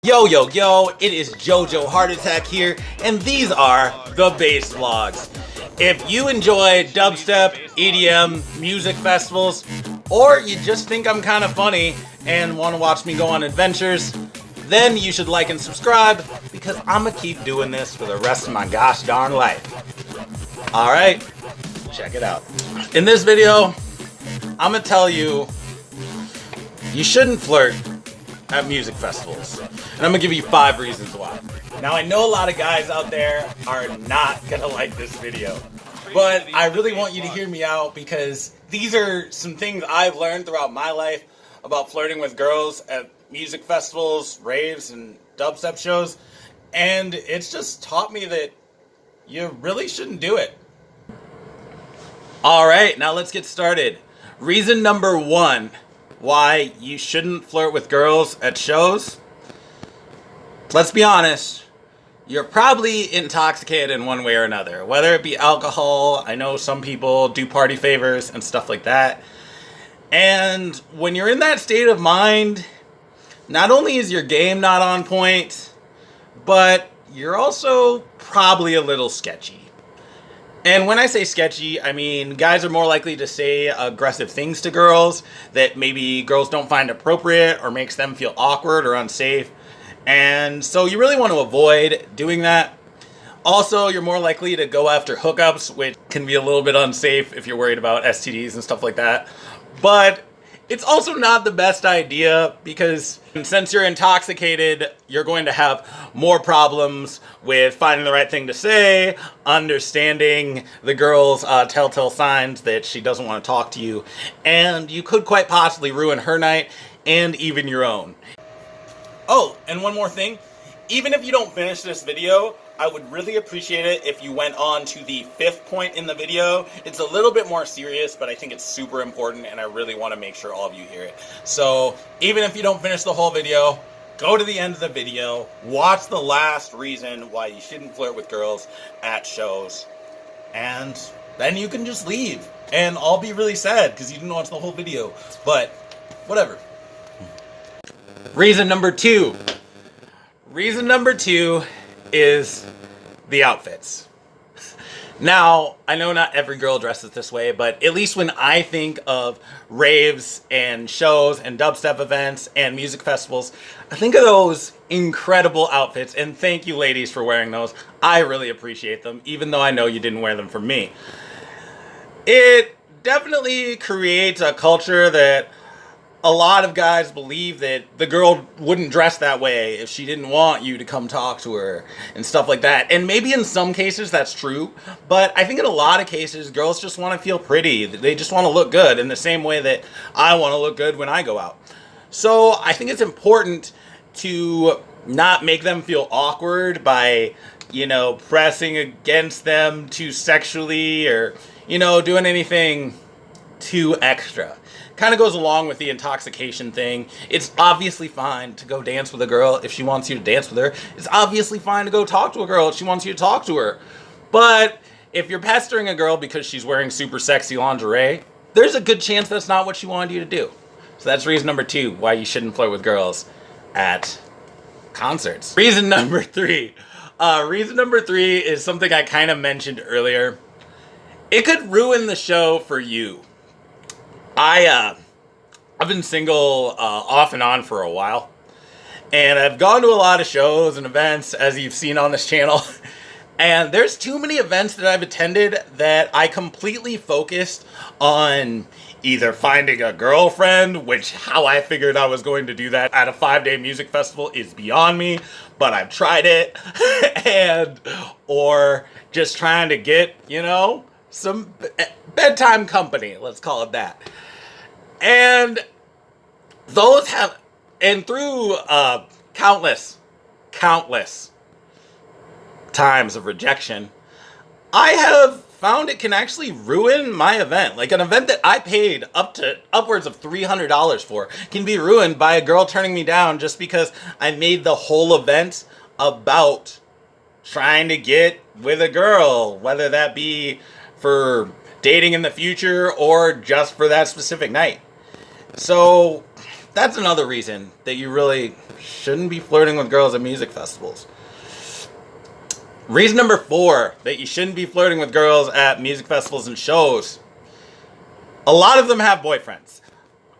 Yo, yo, yo, it is JoJo Heart Attack here, and these are the Bass Vlogs. If you enjoy dubstep, EDM, music festivals, or you just think I'm kind of funny and want to watch me go on adventures, then you should like and subscribe, because I'm going to keep doing this for the rest of my gosh darn life. Alright, check it out. In this video, I'm going to tell you, you shouldn't flirt at music festivals. And I'm gonna give you 5 reasons why. Now I know a lot of guys out there are not gonna like this video, but I really want you to hear me out because these are some things I've learned throughout my life about flirting with girls at music festivals, raves, and dubstep shows, and it's just taught me that you really shouldn't do it. Alright, now let's get started. Reason number 1 why you shouldn't flirt with girls at shows. Let's be honest, you're probably intoxicated in one way or another, whether it be alcohol. I know some people do party favors and stuff like that. And when you're in that state of mind, not only is your game not on point, but you're also probably a little sketchy. And when I say sketchy, I mean guys are more likely to say aggressive things to girls that maybe girls don't find appropriate or makes them feel awkward or unsafe. And so you really want to avoid doing that. Also, you're more likely to go after hookups, which can be a little bit unsafe if you're worried about STDs and stuff like that. But it's also not the best idea because since you're intoxicated, you're going to have more problems with finding the right thing to say, understanding the girl's telltale signs that she doesn't want to talk to you, and you could quite possibly ruin her night and even your own. Oh, and one more thing. Even if you don't finish this video, I would really appreciate it if you went on to the 5th point in the video. It's a little bit more serious, but I think it's super important, and I really want to make sure all of you hear it. So, even if you don't finish the whole video, go to the end of the video, watch the last reason why you shouldn't flirt with girls at shows, and then you can just leave. And I'll be really sad because you didn't watch the whole video, but whatever. Reason number 2. Reason number 2 is the outfits. Now, I know not every girl dresses this way, but at least when I think of raves and shows and dubstep events and music festivals, I think of those incredible outfits, and thank you ladies for wearing those. I really appreciate them, even though I know you didn't wear them for me. It definitely creates a culture that a lot of guys believe that the girl wouldn't dress that way if she didn't want you to come talk to her and stuff like that. And maybe in some cases that's true, but I think in a lot of cases girls just want to feel pretty. They just want to look good in the same way that I want to look good when I go out. So I think it's important to not make them feel awkward by, pressing against them too sexually or, doing anything too extra. Kind of goes along with the intoxication thing. It's obviously fine to go dance with a girl if she wants you to dance with her. It's obviously fine to go talk to a girl if she wants you to talk to her. But if you're pestering a girl because she's wearing super sexy lingerie, there's a good chance that's not what she wanted you to do. So that's reason number 2 why you shouldn't flirt with girls at concerts. Reason number 3. Reason number 3 is something I kind of mentioned earlier. It could ruin the show for you. I've been single off and on for a while, and I've gone to a lot of shows and events, as you've seen on this channel, and there's too many events that I've attended that I completely focused on either finding a girlfriend, which how I figured I was going to do that at a 5-day music festival is beyond me, but I've tried it, or just trying to get, some bedtime company, let's call it that. And those have, and through countless times of rejection, I have found it can actually ruin my event. Like an event that I paid upwards of $300 for can be ruined by a girl turning me down just because I made the whole event about trying to get with a girl, whether that be for dating in the future or just for that specific night. So that's another reason that you really shouldn't be flirting with girls at music festivals. Reason number 4 that you shouldn't be flirting with girls at music festivals and shows. A lot of them have boyfriends.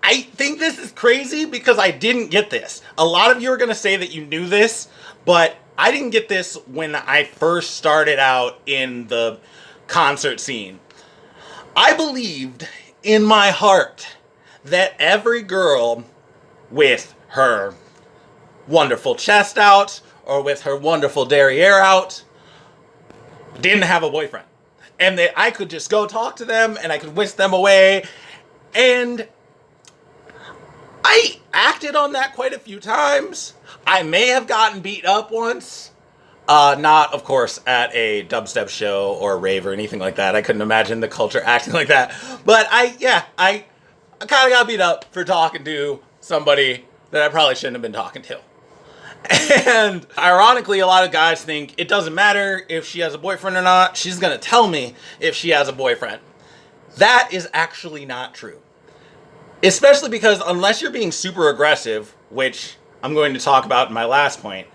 I think this is crazy because I didn't get this. A lot of you are going to say that you knew this, but I didn't get this when I first started out in the concert scene. I believed in my heart that every girl with her wonderful chest out or with her wonderful derriere out didn't have a boyfriend. And that I could just go talk to them and I could whisk them away. And I acted on that quite a few times. I may have gotten beat up once. Not, of course, at a dubstep show or a rave or anything like that. I couldn't imagine the culture acting like that. But I kind of got beat up for talking to somebody that I probably shouldn't have been talking to. And ironically, a lot of guys think it doesn't matter if she has a boyfriend or not. She's going to tell me if she has a boyfriend. That is actually not true. Especially because unless you're being super aggressive, which I'm going to talk about in my last point,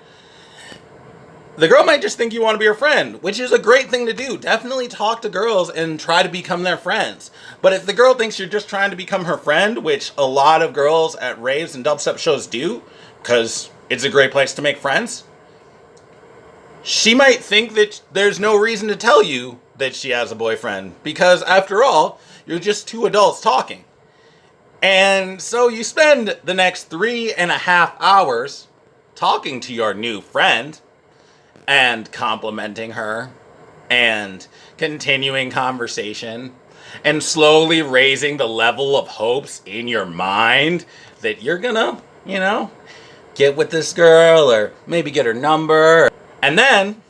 the girl might just think you want to be her friend, which is a great thing to do. Definitely talk to girls and try to become their friends. But if the girl thinks you're just trying to become her friend, which a lot of girls at raves and dubstep shows do, because it's a great place to make friends, she might think that there's no reason to tell you that she has a boyfriend, because after all, you're just two adults talking. And so you spend the next 3.5 hours talking to your new friend and complimenting her and continuing conversation and slowly raising the level of hopes in your mind that you're gonna, get with this girl or maybe get her number. And then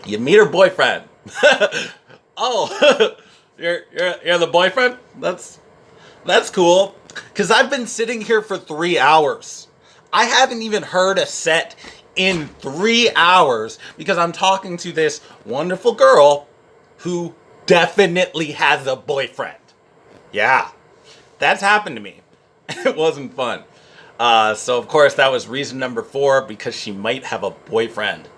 you meet her boyfriend. Oh, you're the boyfriend? That's cool. Because I've been sitting here for 3 hours. I haven't even heard a set in 3 hours because I'm talking to this wonderful girl who definitely has a boyfriend. Yeah, that's happened to me. It wasn't fun. So of course that was reason number 4, because she might have a boyfriend.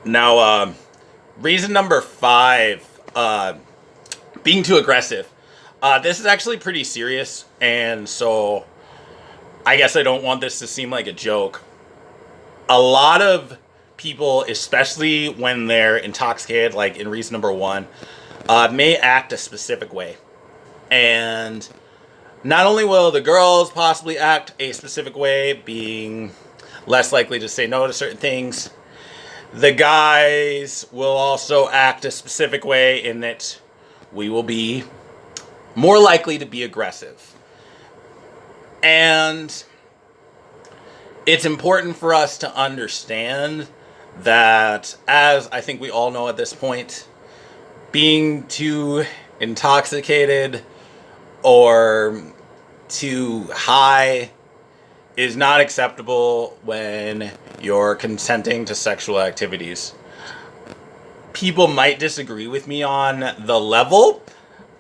Now, reason number 5, being too aggressive. This is actually pretty serious, and so I guess I don't want this to seem like a joke. A lot of people, especially when they're intoxicated, like in reason number 1, may act a specific way. And not only will the girls possibly act a specific way, being less likely to say no to certain things, the guys will also act a specific way in that we will be more likely to be aggressive. And it's important for us to understand that, as I think we all know at this point, being too intoxicated or too high is not acceptable when you're consenting to sexual activities. People might disagree with me on the level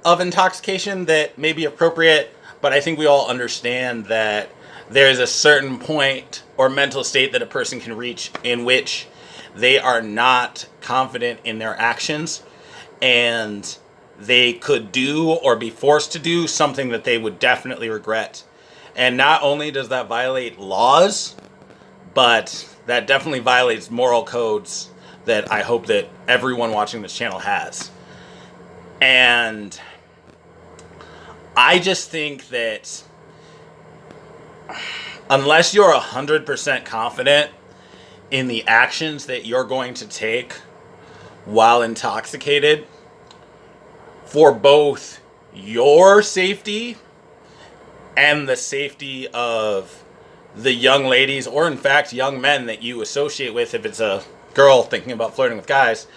of intoxication that may be appropriate, but I think we all understand that there is a certain point or mental state that a person can reach in which they are not confident in their actions, and they could do or be forced to do something that they would definitely regret. And not only does that violate laws, but that definitely violates moral codes that I hope that everyone watching this channel has. And I just think that unless you're 100% confident in the actions that you're going to take while intoxicated, for both your safety and the safety of the young ladies, or in fact young men that you associate with, if it's a girl thinking about flirting with guys,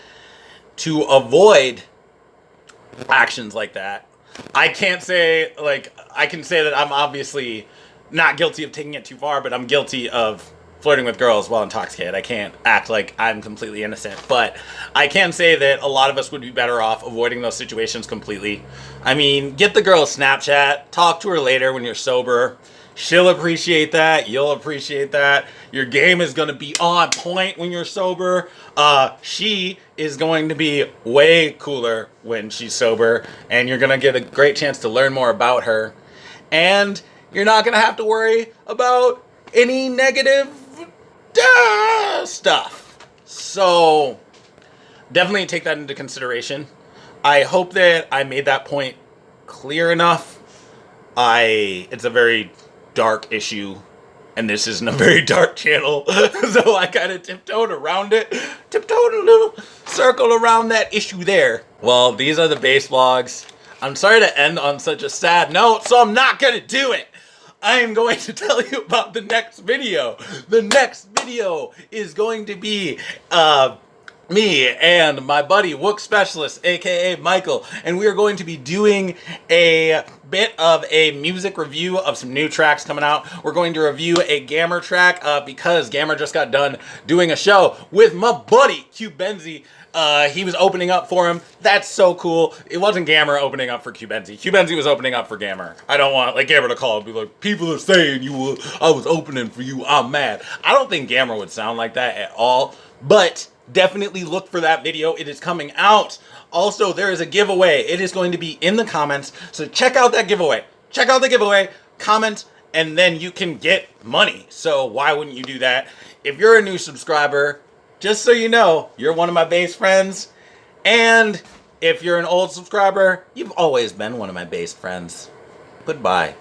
to avoid actions like that. I can say that I'm obviously not guilty of taking it too far, but I'm guilty of flirting with girls while intoxicated. I can't act like I'm completely innocent, but I can say that a lot of us would be better off avoiding those situations completely. I mean, get the girl Snapchat, talk to her later when you're sober. She'll appreciate that. You'll appreciate that. Your game is going to be on point when you're sober. She is going to be way cooler when she's sober, and you're going to get a great chance to learn more about her. And you're not going to have to worry about any negative stuff. So definitely take that into consideration. I hope that I made that point clear enough. It's a very dark issue, and this isn't a very dark channel, so I kind of tiptoed around it, tiptoed a little circle around that issue there. Well, these are the base vlogs. I'm sorry to end on such a sad note, so I'm not gonna do it. I am going to tell you about the next video. The next video is going to be me and my buddy Wook Specialist, aka Michael, and we are going to be doing a bit of a music review of some new tracks coming out. We're going to review a Gammer track because Gammer just got done doing a show with my buddy Q Benzie. He was opening up for him. That's so cool. It wasn't Gammer opening up for Q Benzie. Q Benzie was opening up for Gammer. I don't want Gammer to call and be like, people are saying I was opening for you. I'm mad. I don't think Gammer would sound like that at all, but definitely look for that video. It is coming out. Also, there is a giveaway. It is going to be in the comments. So check out that giveaway. Check out the giveaway, comment, and then you can get money. So why wouldn't you do that? If you're a new subscriber, just so you know, you're one of my base friends. And if you're an old subscriber, you've always been one of my base friends. Goodbye.